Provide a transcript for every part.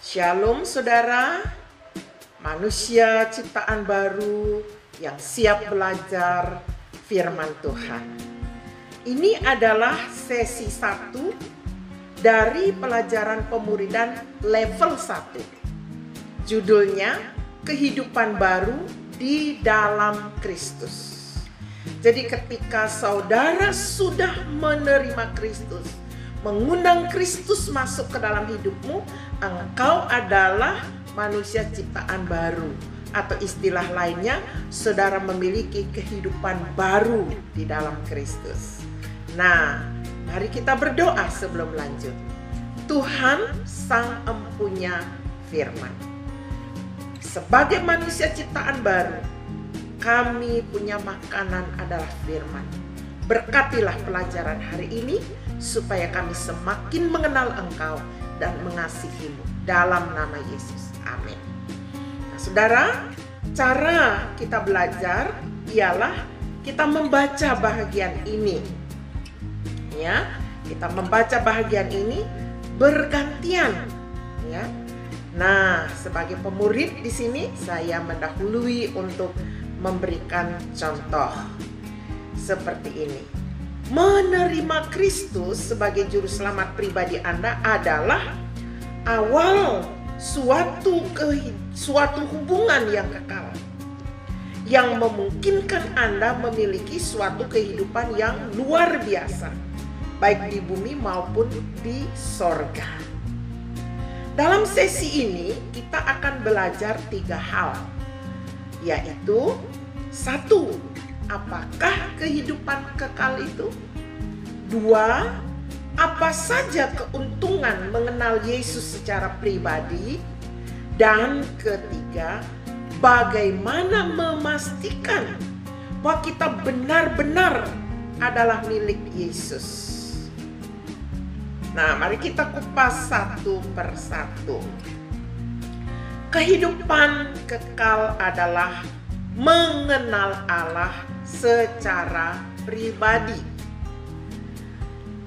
Shalom saudara, manusia ciptaan baru yang siap belajar firman Tuhan. Ini adalah sesi 1 dari pelajaran pemuridan level 1. Judulnya Kehidupan Baru di dalam Kristus. Jadi ketika saudara sudah menerima Kristus, mengundang Kristus masuk ke dalam hidupmu, engkau adalah manusia ciptaan baru. Atau istilah lainnya, saudara memiliki kehidupan baru di dalam Kristus. Nah, mari kita berdoa sebelum lanjut. Tuhan Sang Empunya Firman. Sebagai manusia ciptaan baru, kami punya makanan adalah firman. Berkatilah pelajaran hari ini supaya kami semakin mengenal Engkau dan mengasihi-Mu dalam nama Yesus. Amin. Nah, saudara, cara kita belajar ialah kita membaca bahagian ini. Ya, kita membaca bahagian ini bergantian, ya. Nah, sebagai pemurid di sini saya mendahului untuk memberikan contoh seperti ini. Menerima Kristus sebagai juru selamat pribadi Anda adalah awal suatu hubungan yang kekal, yang memungkinkan Anda memiliki suatu kehidupan yang luar biasa, baik di bumi maupun di sorga. Dalam sesi ini kita akan belajar 3 hal, yaitu 1. Apakah kehidupan kekal itu? 2. Apa saja keuntungan mengenal Yesus secara pribadi? Dan 3. Bagaimana memastikan bahwa kita benar-benar adalah milik Yesus? Nah, mari kita kupas satu persatu. Kehidupan kekal adalah mengenal Allah secara pribadi.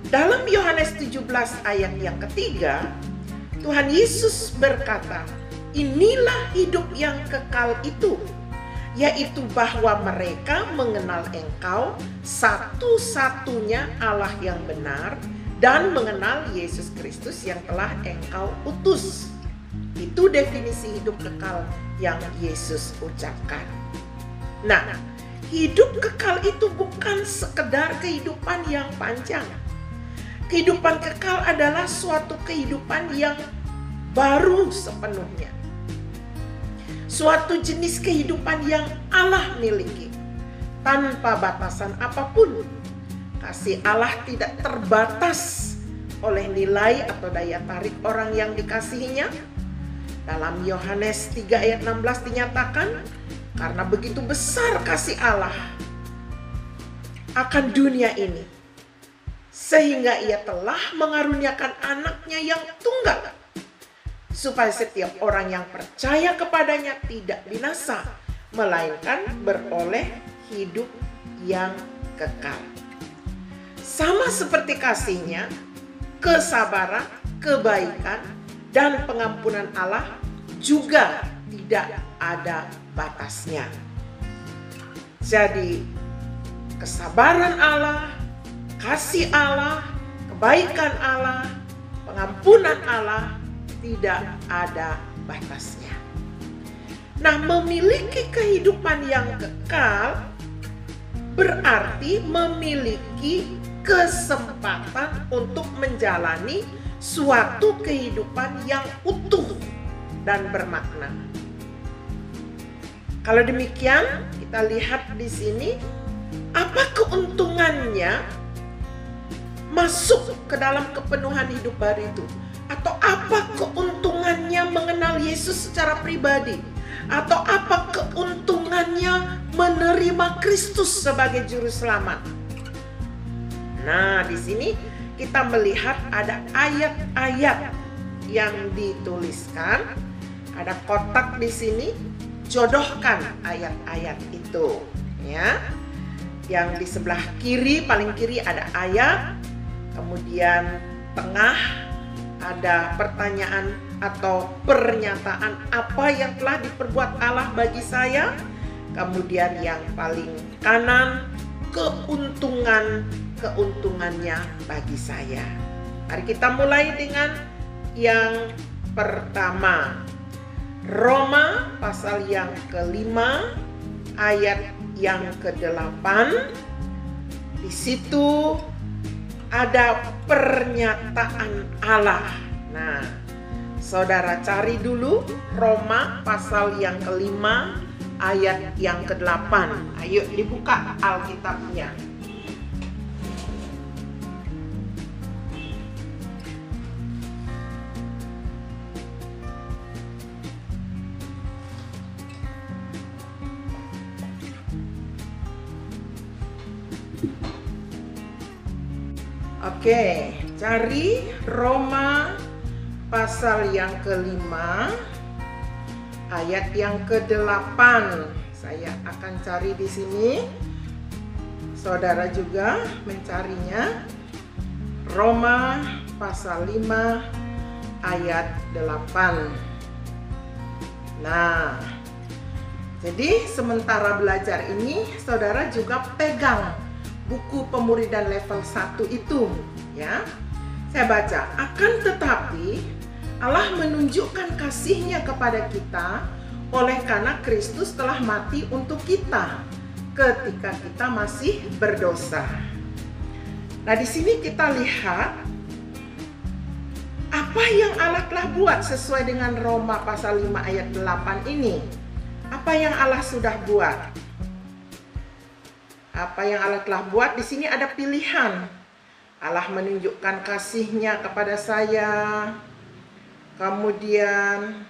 Dalam Yohanes 17 ayat yang ketiga, Tuhan Yesus berkata, "Inilah hidup yang kekal itu, yaitu bahwa mereka mengenal Engkau satu-satunya Allah yang benar dan mengenal Yesus Kristus yang telah Engkau utus." Itu definisi hidup kekal yang Yesus ucapkan. Nah, hidup kekal itu bukan sekedar kehidupan yang panjang. Kehidupan kekal adalah suatu kehidupan yang baru sepenuhnya. Suatu jenis kehidupan yang Allah miliki, tanpa batasan apapun. Kasih Allah tidak terbatas oleh nilai atau daya tarik orang yang dikasihinya. Dalam Yohanes 3 ayat 16 dinyatakan, karena begitu besar kasih Allah akan dunia ini, sehingga Ia telah mengaruniakan anaknya yang tunggal, supaya setiap orang yang percaya kepadanya tidak binasa, melainkan beroleh hidup yang kekal. Sama seperti kasih-Nya, kesabaran, kebaikan, dan pengampunan Allah juga tidak ada batasnya. Jadi, kesabaran Allah, kasih Allah, kebaikan Allah, pengampunan Allah tidak ada batasnya. Nah, memiliki kehidupan yang kekal berarti memiliki kesempatan untuk menjalani suatu kehidupan yang utuh dan bermakna. Kalau demikian, kita lihat di sini apa keuntungannya masuk ke dalam kepenuhan hidup baru itu, atau apa keuntungannya mengenal Yesus secara pribadi, atau apa keuntungannya menerima Kristus sebagai juru selamat. Nah, di sini kita melihat ada ayat-ayat yang dituliskan, ada kotak di sini. Jodohkan ayat-ayat itu, ya. Yang di sebelah kiri, paling kiri ada ayat, kemudian tengah ada pertanyaan, atau pernyataan apa yang telah diperbuat Allah bagi saya. Kemudian yang paling kanan, keuntungannya bagi saya. Mari kita mulai dengan yang pertama. Roma pasal yang ke-5 ayat yang ke-8. Di situ ada pernyataan Allah. Nah, saudara cari dulu Roma pasal yang ke-5 ayat yang ke-8. Ayo dibuka Alkitabnya. Oke, cari Roma pasal yang ke-5 ayat yang ke-8. Saya akan cari di sini. Saudara juga mencarinya. Roma pasal 5 ayat 8. Nah, jadi sementara belajar ini saudara juga pegang buku pemuridan level 1 itu, ya. Saya baca, akan tetapi Allah menunjukkan kasih-Nya kepada kita oleh karena Kristus telah mati untuk kita ketika kita masih berdosa. Nah, di sini kita lihat apa yang Allah telah buat sesuai dengan Roma pasal 5 ayat 8 ini. Apa yang Allah sudah buat? Apa yang Allah telah buat? Di sini ada pilihan. Allah menunjukkan kasih-Nya kepada saya, kemudian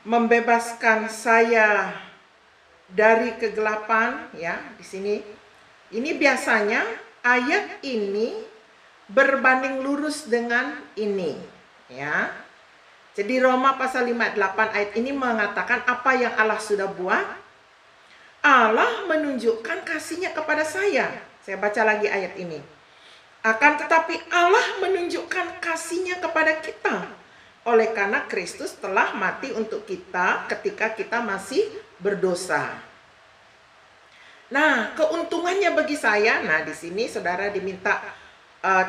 membebaskan saya dari kegelapan, ya. Di sini ini biasanya ayat ini berbanding lurus dengan ini, ya. Jadi Roma pasal 5 ayat 8 ayat ini mengatakan apa yang Allah sudah buat. Allah menunjukkan kasih-Nya kepada saya. Saya baca lagi ayat ini. Akan tetapi Allah menunjukkan kasih-Nya kepada kita oleh karena Kristus telah mati untuk kita ketika kita masih berdosa. Nah, keuntungannya bagi saya, nah di sini saudara diminta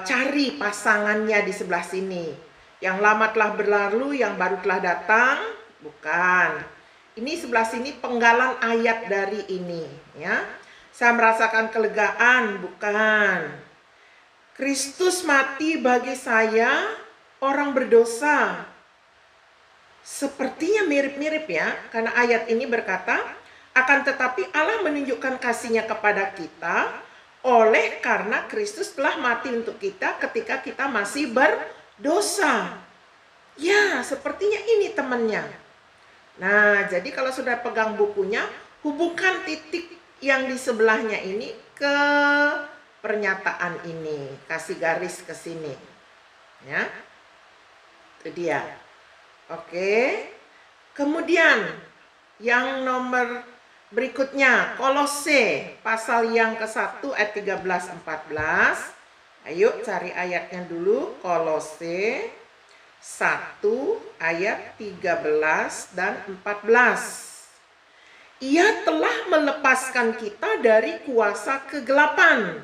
cari pasangannya di sebelah sini. Yang lama telah berlalu, yang baru telah datang, bukan. Ini sebelah sini penggalan ayat dari ini, ya. Saya merasakan kelegaan, bukan. Kristus mati bagi saya, orang berdosa. Sepertinya mirip-mirip, ya, karena ayat ini berkata, akan tetapi Allah menunjukkan kasih-Nya kepada kita oleh karena Kristus telah mati untuk kita ketika kita masih berdosa. Ya, sepertinya ini temannya. Nah, jadi kalau sudah pegang bukunya, hubungkan titik yang di sebelahnya ini ke pernyataan ini. Kasih garis ke sini. Ya. Itu dia. Oke. Kemudian yang nomor berikutnya, Kolose pasal yang ke-1 ayat 13-14. Ayo cari ayatnya dulu, Kolose 1 ayat 13 dan 14. Ia telah melepaskan kita dari kuasa kegelapan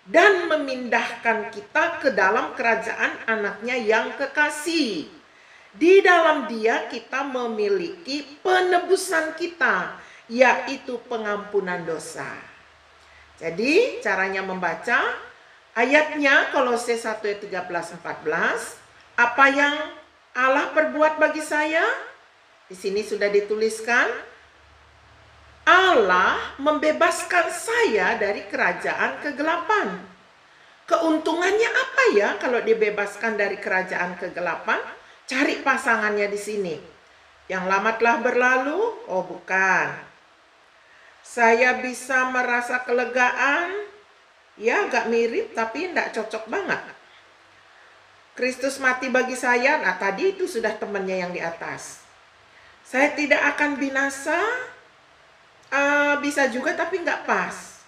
dan memindahkan kita ke dalam kerajaan anaknya yang kekasih. Di dalam Dia kita memiliki penebusan kita, yaitu pengampunan dosa. Jadi caranya membaca ayatnya Kolose 1 ayat 13-14. Apa yang Allah perbuat bagi saya? Di sini sudah dituliskan, Allah membebaskan saya dari kerajaan kegelapan. Keuntungannya apa ya kalau dibebaskan dari kerajaan kegelapan? Cari pasangannya di sini. Yang lama telah berlalu? Oh, bukan. Saya bisa merasa kelegaan. Ya, agak mirip tapi tidak cocok banget. Kristus mati bagi saya, nah tadi itu sudah temannya yang di atas. Saya tidak akan binasa, bisa juga tapi nggak pas.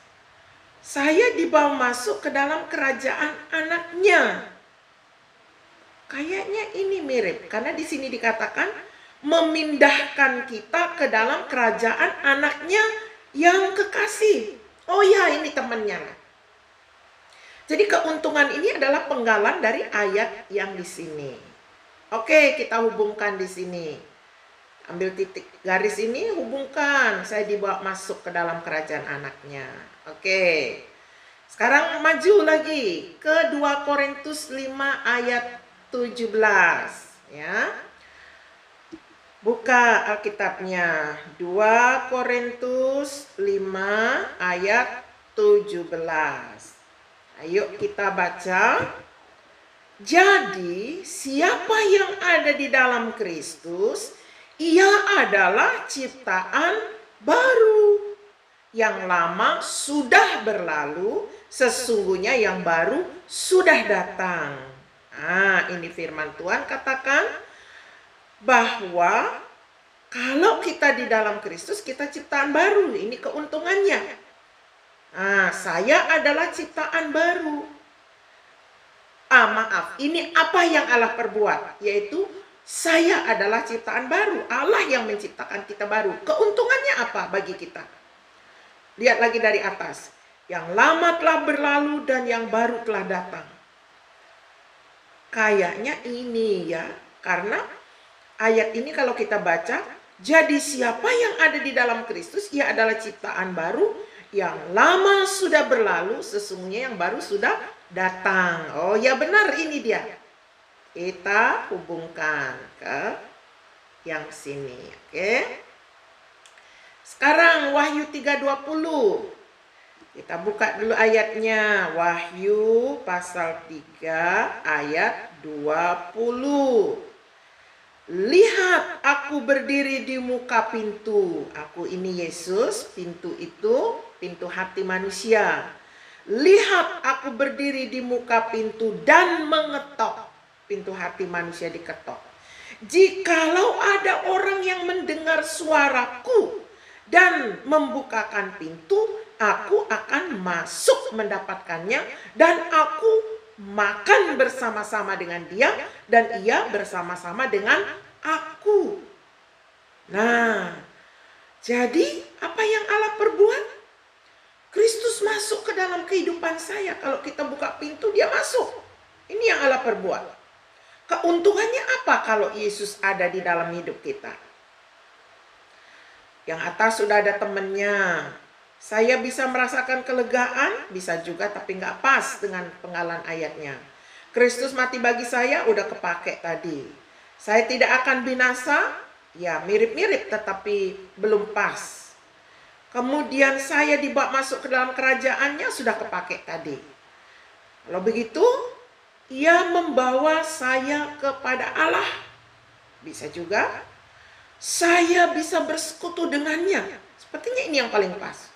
Saya dibawa masuk ke dalam kerajaan anaknya. kayaknya ini mirip. Karena di sini dikatakan memindahkan kita ke dalam kerajaan anaknya yang kekasih. Oh ya, ini temannya. Jadi keuntungan ini adalah penggalan dari ayat yang di sini. Oke, kita hubungkan di sini. Ambil titik garis ini, hubungkan. Saya dibawa masuk ke dalam kerajaan anaknya. Oke. Sekarang maju lagi ke 2 Korintus 5 ayat 17, ya. Buka Alkitabnya. 2 Korintus 5 ayat 17. Ayo kita baca. Jadi, siapa yang ada di dalam Kristus, ia adalah ciptaan baru. Yang lama sudah berlalu, sesungguhnya yang baru sudah datang. Nah, ini firman Tuhan katakan bahwa kalau kita di dalam Kristus, kita ciptaan baru. Ini keuntungannya. Nah, saya adalah ciptaan baru. Maaf, ini apa yang Allah perbuat? Yaitu saya adalah ciptaan baru. Allah yang menciptakan kita baru. Keuntungannya apa bagi kita? Lihat lagi dari atas. Yang lama telah berlalu dan yang baru telah datang. Kayaknya ini ya. Karena ayat ini kalau kita baca. Jadi siapa yang ada di dalam Kristus, ia adalah ciptaan baru. Yang lama sudah berlalu, sesungguhnya yang baru sudah datang. Oh ya benar, ini dia. Kita hubungkan ke yang sini. Oke. Sekarang Wahyu 3:20. Kita buka dulu ayatnya. Wahyu pasal 3 ayat 20. Lihat, aku berdiri di muka pintu. Aku ini Yesus, pintu itu, pintu hati manusia. Lihat, aku berdiri di muka pintu dan mengetok. Pintu hati manusia diketok. Jikalau ada orang yang mendengar suaraku dan membukakan pintu, aku akan masuk mendapatkannya dan aku makan bersama-sama dengan dia dan ia bersama-sama dengan aku. Nah, jadi apa yang Allah perbuat? Kristus masuk ke dalam kehidupan saya. Kalau kita buka pintu, dia masuk. Ini yang Allah perbuat. Keuntungannya apa kalau Yesus ada di dalam hidup kita? Yang atas sudah ada temannya. Saya bisa merasakan kelegaan, bisa juga tapi nggak pas dengan penggalan ayatnya. Kristus mati bagi saya, udah kepake tadi. Saya tidak akan binasa, ya mirip-mirip tetapi belum pas. Kemudian saya dibawa masuk ke dalam kerajaannya, sudah kepake tadi. Kalau begitu, ia membawa saya kepada Allah. Bisa juga, saya bisa bersekutu dengannya. Sepertinya ini yang paling pas.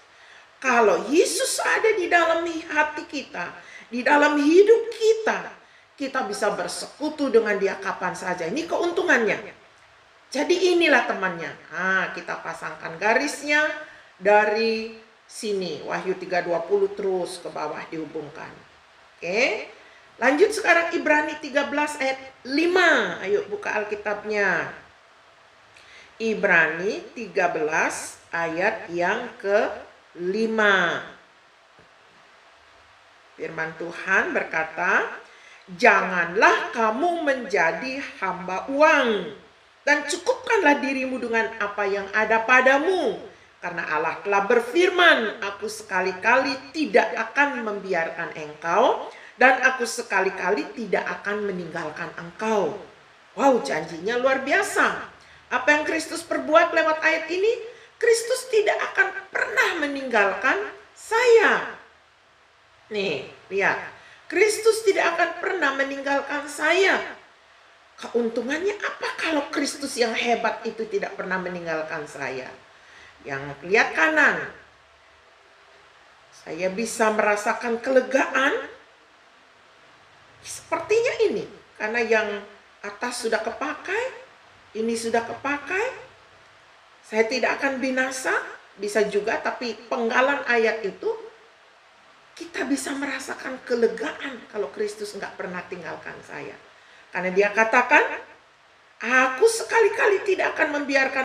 Kalau Yesus ada di dalam hati kita, di dalam hidup kita, kita bisa bersekutu dengan dia kapan saja. Ini keuntungannya. Jadi inilah temannya. Nah, kita pasangkan garisnya dari sini. Wahyu 3:20 terus ke bawah dihubungkan. Oke. Lanjut sekarang Ibrani 13 ayat 5. Ayo buka Alkitabnya. Ibrani 13 ayat yang ke 5. Firman Tuhan berkata, janganlah kamu menjadi hamba uang, dan cukupkanlah dirimu dengan apa yang ada padamu. Karena Allah telah berfirman, aku sekali-kali tidak akan membiarkan engkau, dan aku sekali-kali tidak akan meninggalkan engkau. Wow, janjinya luar biasa. Apa yang Kristus perbuat lewat ayat ini? Kristus tidak akan pernah meninggalkan saya. Nih, lihat. Kristus tidak akan pernah meninggalkan saya. Keuntungannya apa kalau Kristus yang hebat itu tidak pernah meninggalkan saya? Yang lihat kanan. Saya bisa merasakan kelegaan. Sepertinya ini. Karena yang atas sudah kepakai. Ini sudah kepakai. Saya tidak akan binasa, bisa juga, tapi penggalan ayat itu kita bisa merasakan kelegaan kalau Kristus nggak pernah tinggalkan saya. Karena dia katakan, aku sekali-kali tidak akan membiarkan